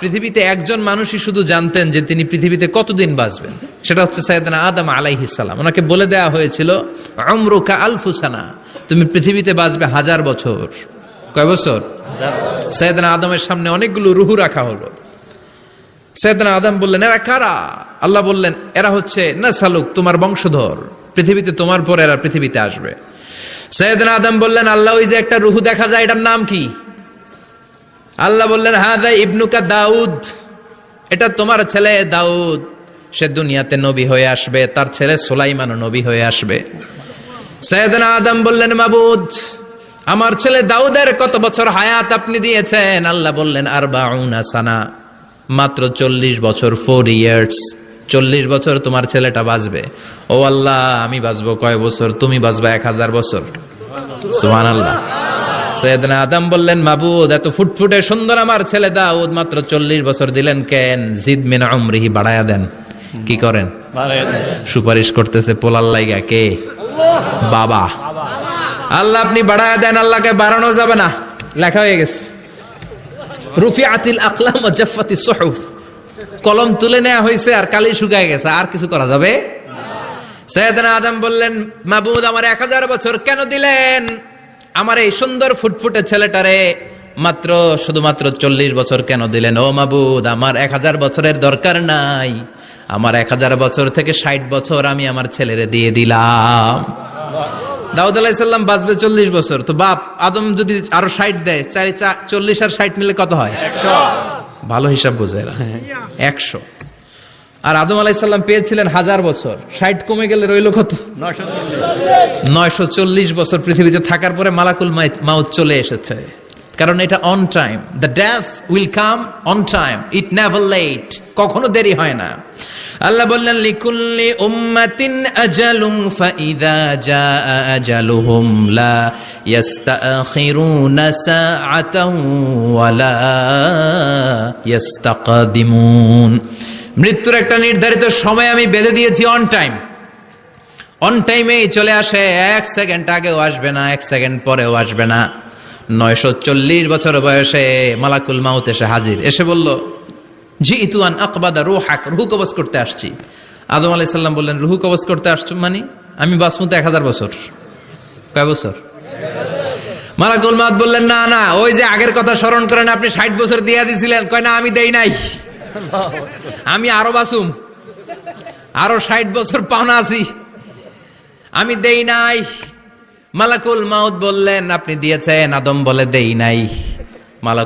পৃথিবীতে একজন মানুষই শুধু জানতেন যে তিনি পৃথিবীতে কতদিন বাঁচবেন, সেটা হচ্ছে সাইয়েদনা আদম আলাইহিস সালাম। ওনাকে বলে দেওয়া হয়েছিল উমরুকা আলফু সানা, তুমি পৃথিবীতে বাঁচবে 1000 বছর। কয় বছর? সাইয়েদনা আদমের সামনে অনেকগুলো রুহু রাখা হলো। সাইয়েদনা আদম বললেন, এরা কারা? আল্লাহ বললেন, এরা হচ্ছে নাসালুক, তোমার বংশধর, পৃথিবীতে তোমার পর এরা পৃথিবীতে আসবে। সাইয়েদনা আদম বললেন, আল্লাহ ওই যে একটা রুহু দেখা যায়, এটার নাম কি? আল্লাহ বললেন, হাদা ইবনুকা দাউদ, এটা তোমার ছেলে দাউদ, সে দুনিয়াতে নবী হয়ে আসবে, তার ছেলে সুলাইমানও নবী হয়ে আসবে। সাইয়েদনা আদম বললেন, মাবুদ, আমার ছেলে দাউদের কত বছর হায়াত আপনি দিয়েছেন? আল্লাহ বললেন, 40 সানা, মাত্র 40 বছর, 4 ইয়ার্স, 40 বছর তোমার ছেলেটা বাঁচবে। ও আল্লাহ, আমি বাঁচবো কয় বছর? তুমি বাঁচবা 1000 বছর। সুবহানাল্লাহ। সাইয়েদনা আদম বললেন, মাবুদ, এত ফুটফুটে সুন্দর আমার ছেলে দাউদ, মাত্র 40 বছর দিলেন কেন? জিদ মিন উমরিহি, বাড়ায়া দেন। কি করেন? সুপারিশ করতেছে পোলার লাইগা। কে? বাবা। আল্লাহ আপনি বাড়ায়া দেন। আল্লাহকে বাড়ানো যাবে না, লেখা হয়ে গেছে। রুফিআতিল আকলাম ওয়া জাফফাতিস সুহুফ, কলম তুলে নেওয়া হয়েছে আর কালি শুকায় গেছে, আর কিছু করা যাবে? সাইয়েদনা আদম বললেন, মাবুদ, আমার 1000 বছর কেন দিলেন? আমার এই সুন্দর ফুটফুটে ছেলেটারে মাত্র শুধুমাত্র 40 বছর কেন দিলেন? ও মাবুদ, আমার 1000 বছরের দরকার নাই, আমার 1000 বছর থেকে 60 বছর আমি আমার ছেলেরে দিয়ে দিলাম। দাউদ আলাইহিস সালাম বাঁচবে 40 বছর, তো বাপ আদম যদি আরো 60 দেয়, 40 আর 60 মিলে কত হয়? 100। ভালো হিসাব বোঝে এরা, 100। আর আদম আলাইহিস সালাম পেয়েছিলেন 1000 বছর, 60 কমে গেলে রইল কত? 940 বছর পৃথিবীতে থাকার পরে মালাকুল মাউত চলে এসেছে, কারণ এটা on time. The death will come on time, it never late, কখনো দেরি হয় না। আল্লাহ বললেন, লিকুল্লি উম্মাতিন আজালুন ফাইযা জাআ আজালুহুম লা ইস্তাখিরুনা সাআতান ওয়া লা ইস্তাকদিমুন। মৃত্যুর একটা নির্ধারিত সময় আমি বেঁধে দিয়েছি, অন টাইম। অন টাইমেই চলে আসে, 1 সেকেন্ড আগেও আসবে না, 1 সেকেন্ড পরেও আসবে না। 940 বছর বয়সে মালাকুল মাউত এসে হাজির, এসে বলল, জিইতু আন আকবাদা রূহাক, রূহ কবজ করতে আসছি। আদম আলাইহিস সালাম বললেন, রূহ কবজ করতে আসছো মানে? আমি বাঁচবো তো 1000 বছর। কয় বছর? মালাকুল মাউত বললেন, না না, ওই যে আগের কথা স্মরণ করেন, আপনি 60 বছর দিয়া দিছিলেন। কয় না, আমি দেই নাই, আমি আরো বাঁচুম, আরো 60 বছর পাওনা আছি, আমি দেই নাই। মালাকুল মাউত বললেন, আপনি দিয়েছেন? আদম বলে, দেই নাই। মালাকুল